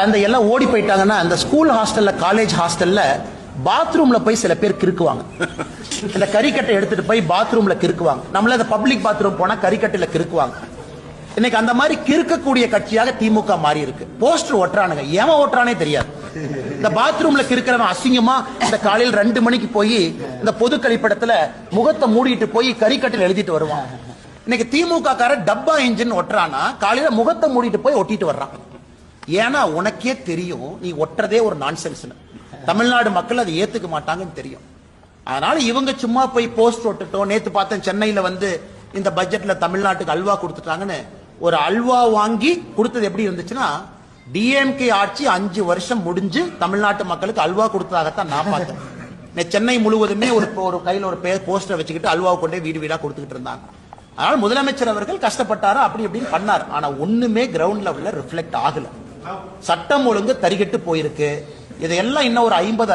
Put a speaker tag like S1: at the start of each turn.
S1: அந்த எல்லாம் ஓடி போயிட்டாங்கன்னா அந்த ஸ்கூல் ஹாஸ்டல்ல காலேஜ் ஹாஸ்டல்ல பாத்ரூம்ல போய் சில பேர் கிறுக்குவாங்க. இந்த கறிக்கட்டை எடுத்துட்டு போய் பாத்ரூம்ல கிறுக்குவாங்க. நம்மள அந்த பப்ளிக் பாத்ரூம் போனா கறிக்கட்டையில கிறுக்குவாங்க. இன்னைக்கு அந்த மாதிரி கிறுக்கக்கூடிய கட்சியாக திமுக மாறி இருக்கு. போஸ்டர் ஒட்டுறானுங்க, ஏன் ஒட்டுறானே தெரியாது. இந்த பாத்ரூம்ல கிறுக்கிறவன் அசிங்கமா இந்த காலையில் 2 மணிக்கு போய் இந்த பொது கழிப்பிடத்துல முகத்தை மூடிட்டு போய் கறிக்கட்டையில் எழுதிட்டு வருவான். இன்னைக்கு திமுக கார டப்பா இன்ஜின் ஒட்டுறானா காலையில முகத்தை மூடிட்டு போய் ஒட்டிட்டு வர்றான். ஏன்னா உனக்கே தெரியும் நீ ஒட்டுறதே ஒரு நான்சென்ஸ். தமிழ்நாடு மக்கள் அதை ஏத்துக்க மாட்டாங்கன்னு தெரியும். அதனால இவங்க சும்மா போய் போஸ்ட் ஒட்டுட்டோம். நேத்து பார்த்தேன் சென்னையில இந்த பட்ஜெட்ல தமிழ்நாட்டுக்கு அல்வா கொடுத்துட்டாங்கன்னு. ஒரு அல்வா வாங்கி கொடுத்தது எப்படி இருந்துச்சுன்னா, டிஎம்கே ஆட்சி 5 வருஷம் முடிஞ்சு தமிழ்நாட்டு மக்களுக்கு அல்வா கொடுத்ததாகத்தான் நான் பார்த்தேன். சென்னை முழுவதுமே ஒரு கையில் ஒரு போஸ்டர் வச்சுக்கிட்டு அல்வா கொண்டே வீடு வீடா கொடுத்துக்கிட்டு இருந்தாங்க. அதனால முதலமைச்சர் அவர்கள் கஷ்டப்பட்டாரு, அப்படி இப்படின்னு பண்ணார். ஆனா ஒண்ணுமே கிரவுண்ட் லெவல்ல ரிஃப்ளெக்ட் ஆகல. சட்டம் ஒழுங்கு தரிகட்டு போயிருக்கு. இதையெல்லாம் இன்னும் ஒரு 50